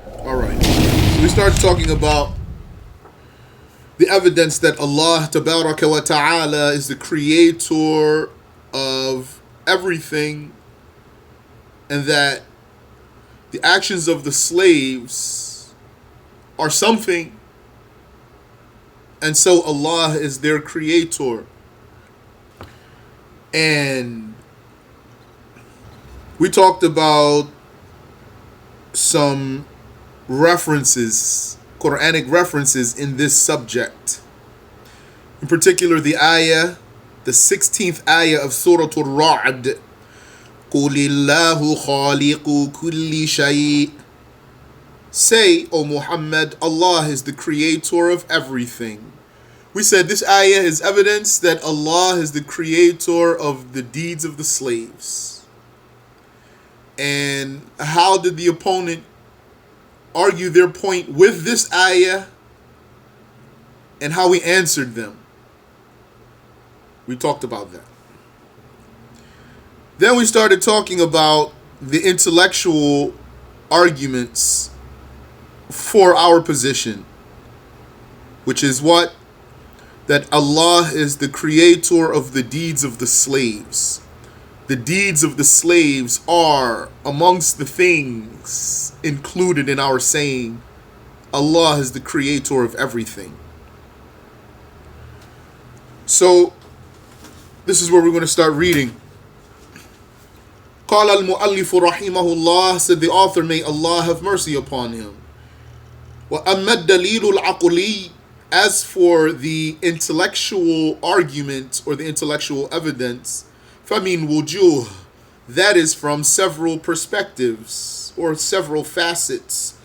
All right. So we started talking about the evidence that Allah Tabaraka wa Ta'ala is the creator of everything, and that the actions of the slaves are something, and so Allah is their creator. And we talked about some references, Quranic references in this subject. In particular, the ayah, the 16th ayah of Surah Al-Ra'd. قُلِ اللَّهُ خَالِقُ كُلِّ شَيْءٍ. Say, O Muhammad, Allah is the creator of everything. We said this ayah is evidence that Allah is the creator of the deeds of the slaves. And how did the opponent argue their point with this ayah, and how we answered them? We talked about that. Then we started talking about the intellectual arguments for our position, which is what? That Allah is the creator of the deeds of the slaves. The deeds of the slaves are amongst the things included in our saying Allah is the creator of everything. So this is where we're going to start reading. قال المؤلف رحمه الله, said the author, may Allah have mercy upon him. وأما الدليل العقلي, as for the intellectual argument or the intellectual evidence, فمن وجوه, that is from several perspectives or several facets.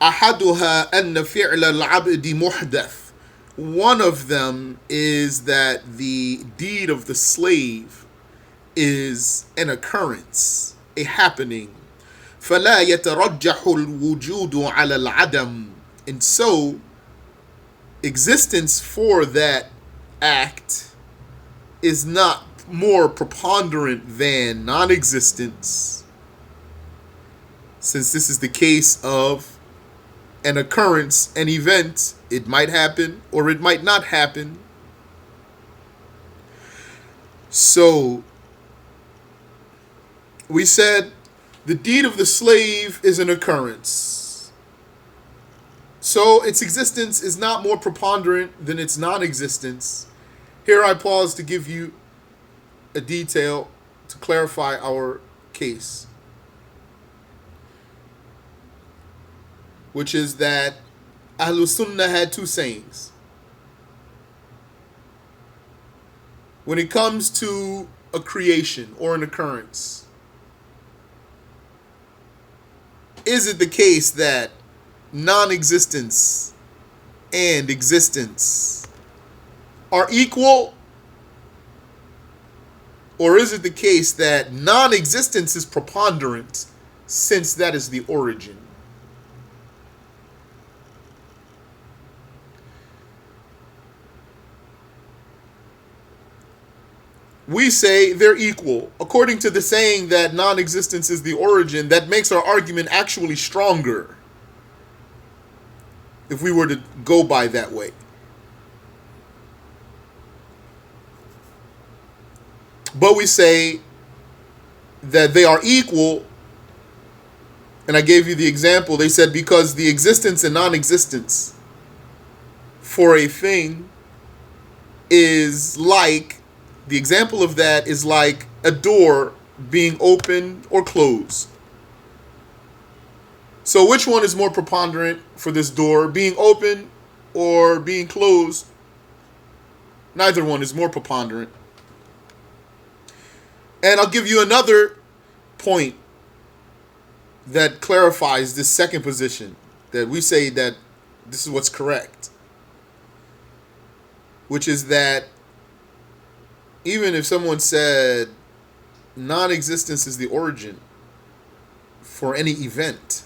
أحدها أن فعل العبد محدث. One of them is that the deed of the slave is an occurrence, a happening. فلا يترجح الوجود على العدم. And so existence for that act is not more preponderant than non-existence, since this is the case of an occurrence, an event. It might happen or it might not happen. So we said the deed of the slave is an occurrence, so its existence is not more preponderant than its non-existence. Here I pause to give you a detail to clarify our case, which is that Ahlus-Sunnah had two sayings. When it comes to a creation or an occurrence, is it the case that non-existence and existence are equal? Or is it the case that non-existence is preponderant, since that is the origin? We say they're equal. According to the saying that non-existence is the origin, that makes our argument actually stronger, if we were to go by that way. But we say that they are equal, and I gave you the example. They said because the existence and non-existence for a thing is like, the example of that is like a door being open or closed. So which one is more preponderant for this door, being open or being closed? Neither one is more preponderant. And I'll give you another point that clarifies this second position, that we say that this is what's correct, which is that even if someone said non-existence is the origin for any event,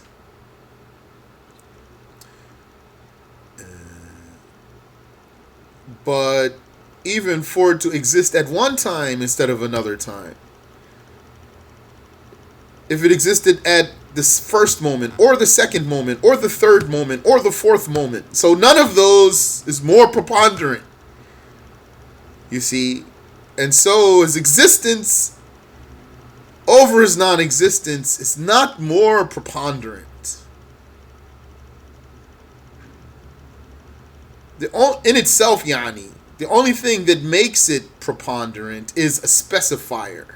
but even for it to exist at one time instead of another time, if it existed at this first moment, or the second moment, or the third moment, or the fourth moment. So none of those is more preponderant, you see. And so his existence over his non-existence is not more preponderant. In itself, yani, the only thing that makes it preponderant is a specifier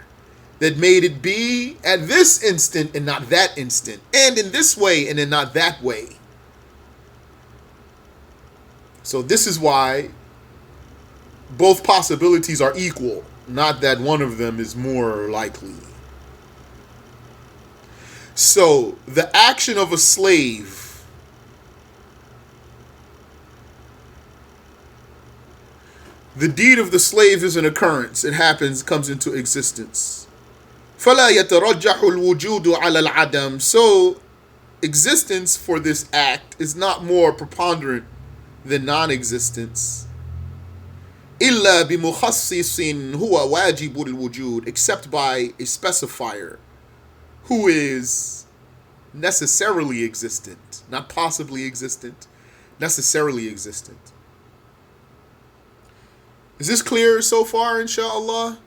that made it be at this instant and not that instant, and in this way and in not that way. So this is why both possibilities are equal, not that one of them is more likely. So the action of a slave the deed of the slave is an occurrence. It happens, comes into existence. فَلَا يَتَرَجَّحُ الْوُجُودُ عَلَى الْعَدَمِ. So existence for this act is not more preponderant than non-existence. إِلَّا بِمُخَصِّصٍ هُوَ وَاجِبُ الْوُجُودِ. Except by a specifier who is necessarily existent, not possibly existent, necessarily existent. Is this clear so far, inshallah?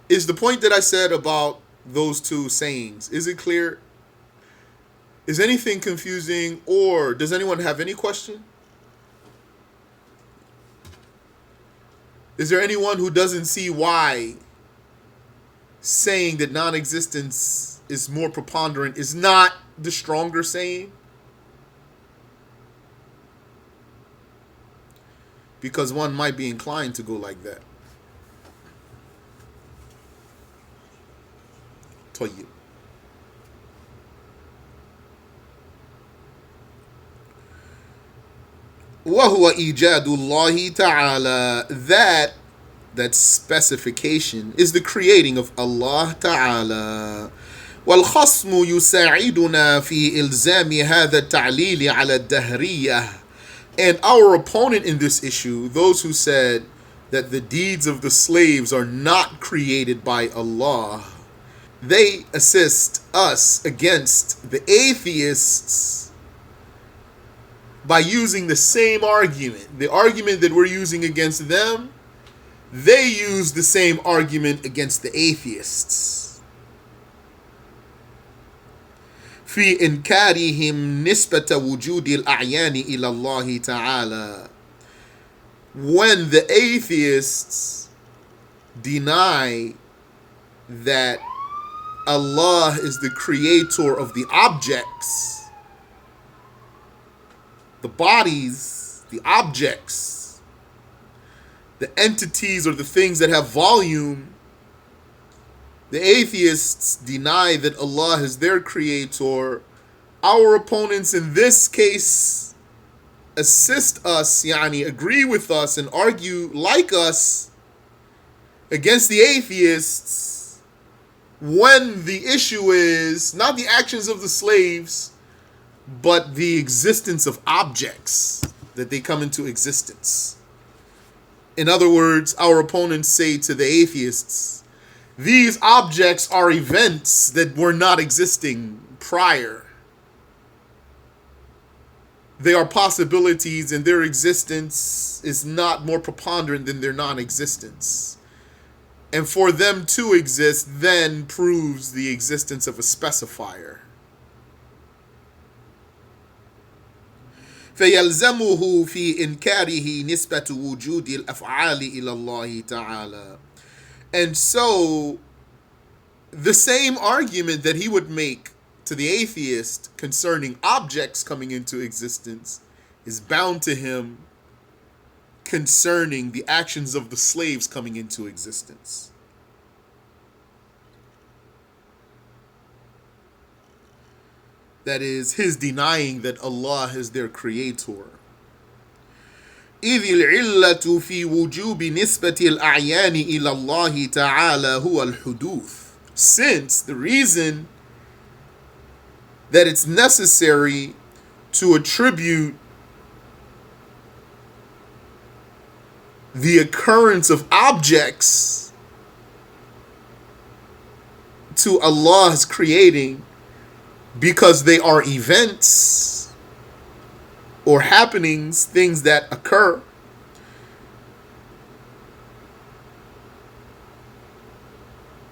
Is the point that I said about those two sayings, is it clear? Is anything confusing, or does anyone have any question? Is there anyone who doesn't see why saying that non-existence is more preponderant is not the stronger saying? Because one might be inclined to go like that. طيب. وهو إيجاد الله تعالى. That specification is the creating of Allah Ta'ala. والخصم يساعدنا في إلزام هذا التعليل على الدهرية. And our opponent in this issue, those who said that the deeds of the slaves are not created by Allah, they assist us against the atheists by using the same argument. The argument that we're using against them, they use the same argument against the atheists. في إنكارهم نسبة وجود الأعيان إلى الله تعالى. When the atheists deny that Allah is the creator of the objects, the bodies, the objects, the entities or the things that have volume, the atheists deny that Allah is their creator. Our opponents in this case assist us, yani agree with us and argue like us against the atheists when the issue is not the actions of the slaves, but the existence of objects, that they come into existence. In other words, our opponents say to the atheists, these objects are events that were not existing prior. They are possibilities, and their existence is not more preponderant than their non-existence. And for them to exist then proves the existence of a specifier. فيلزمه في إنكاره نسبة وجود الأفعال إلى الله تعالى. And so, the same argument that he would make to the atheist concerning objects coming into existence is bound to him concerning the actions of the slaves coming into existence. That is, his denying that Allah is their creator. إذ العلة في وجوب نسبة الأعيان إلى الله تعالى هو الحدوث. Since the reason that it's necessary to attribute the occurrence of objects to Allah's creating because they are events or happenings, things that occur.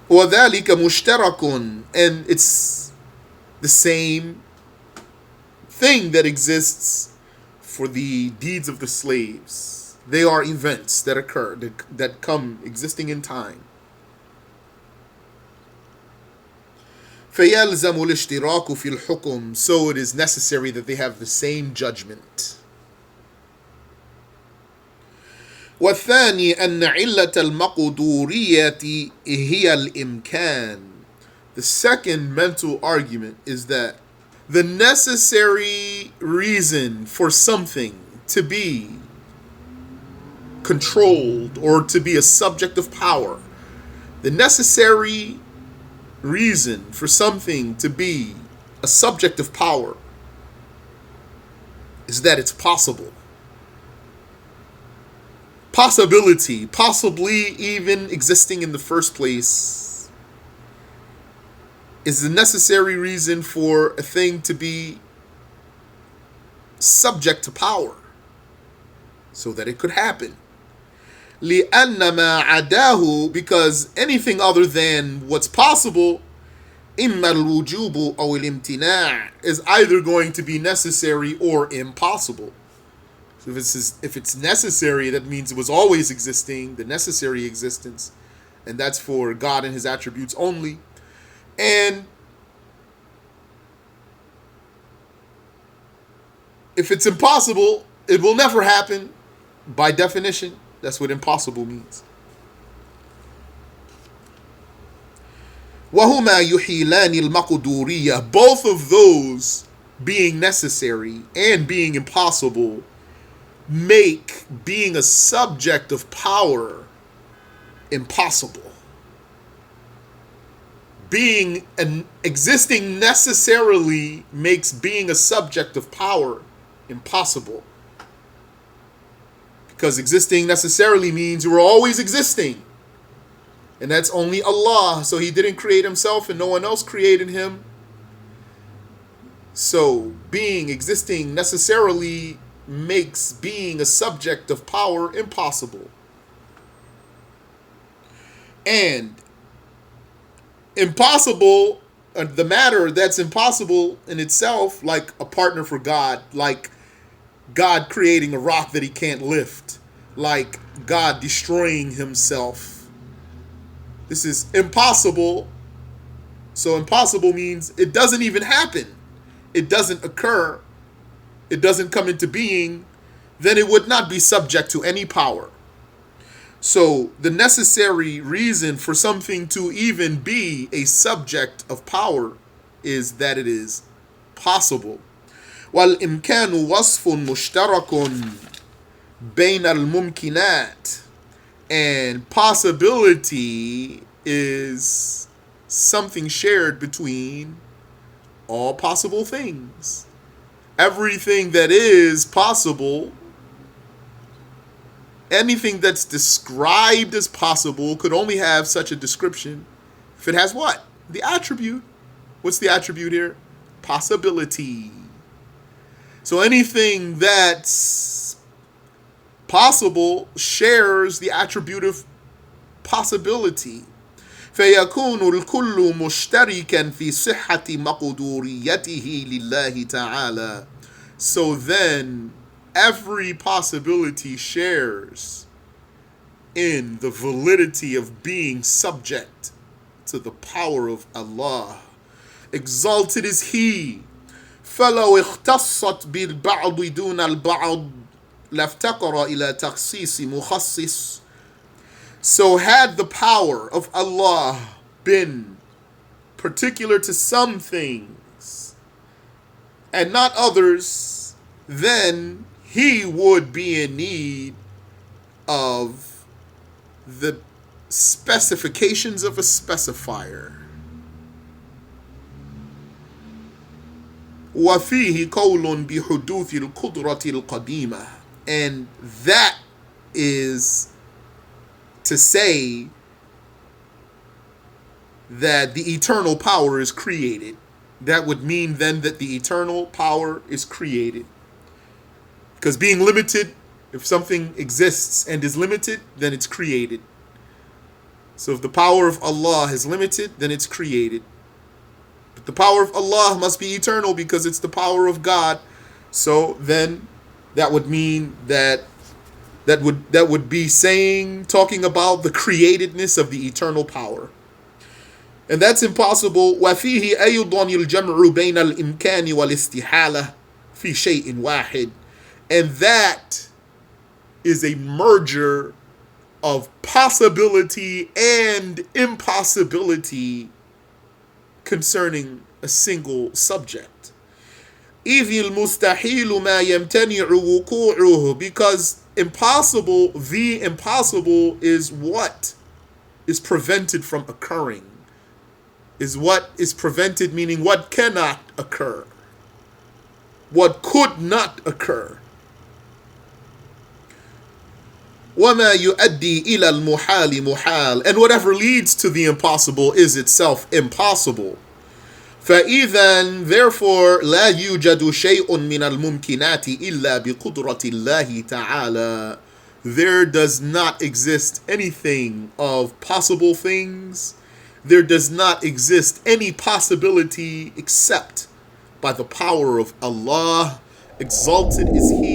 وَذَلِكَ مُشْتَرَكٌ, and it's the same thing that exists for the deeds of the slaves. They are events that occur, that come existing in time. فَيَلْزَمُ الْإِشْتِرَاكُ فِي الْحُكُمِ, so it is necessary that they have the same judgment. والثاني أن علة المقدورية هي الإمكان. The second mental argument is that the necessary reason for something to be controlled or to be a subject of power, the necessary reason for something to be a subject of power is that it's possible. Possibility, possibly even existing in the first place, is the necessary reason for a thing to be subject to power, so that it could happen. لِأَنَّ مَا عَدَاهُ, because anything other than what's possible, إِمَّا الْوُجُوبُ أَوْ الْإِمْتِنَاعُ, is either going to be necessary or impossible. So if it's necessary, that means it was always existing, the necessary existence, and that's for God and his attributes only. And if it's impossible, it will never happen. By definition, that's what impossible means. وَهُمَا يُحِيلَانِ الْمَقْدُورِيَّةِ, both of those, being necessary and being impossible, make being a subject of power impossible. Being existing necessarily makes being a subject of power impossible. Because existing necessarily means you were always existing. And that's only Allah. So he didn't create himself and no one else created him. So existing necessarily makes being a subject of power impossible. And impossible, the matter that's impossible in itself, like a partner for God, like God creating a rock that he can't lift, like God destroying himself. This is impossible. So impossible means it doesn't even happen. It doesn't occur. It doesn't come into being. Then it would not be subject to any power. So the necessary reason for something to even be a subject of power is that it is possible. وَالْإِمْكَانُ وَصْفٌ مُشْتَرَكٌ بَيْنَ الْمُمْكِنَاتِ, and possibility is something shared between all possible things. Everything that is possible, anything that's described as possible could only have such a description if it has what? The attribute. What's the attribute here? Possibility. So anything that's possible shares the attribute of possibility. فيكون الكل مشتركا في صحة مقدوريته لله تعالى. So then every possibility shares in the validity of being subject to the power of Allah. Exalted is He. فلو اختصت بالبعض دون البعض لافتقر إلى تخصيص مخصص. So had the power of Allah been particular to some things and not others, then He would be in need of the specifications of a specifier. وَفِيهِ قَوْلٌ بِحُدُوثِ الْقُدْرَةِ الْقَدِيمَةِ, and that is to say that the eternal power is created. that would mean then that the eternal power is created. Because being limited, if something exists and is limited, then it's created. So if the power of Allah is limited, then it's created. But the power of Allah must be eternal because it's the power of God. So then that would mean that would be talking about the createdness of the eternal power. And that's impossible. وَفِيهِ أَيُضًا الْجَمْعُ بَيْنَ الْإِمْكَانِ وَالِاسْتِحَالَةِ فِي شَيْءٍ وَاحِدٍ. And that is a merger of possibility and impossibility concerning a single subject. إِذِ الْمُسْتَحِيلُ مَا يَمْتَنِعُ وُقُوعُهُ. Because the impossible is what is prevented from occurring. Is what is prevented, meaning what cannot occur. What could not occur. وَمَا يُؤَدِّي إِلَى الْمُحَالِ مُحَالٍ. And whatever leads to the impossible is itself impossible. فَإِذًا therefore لا يوجد شيء من الممكنات إلا بقدرة الله تعالى. There does not exist anything of possible things. There does not exist any possibility except by the power of Allah. Exalted is He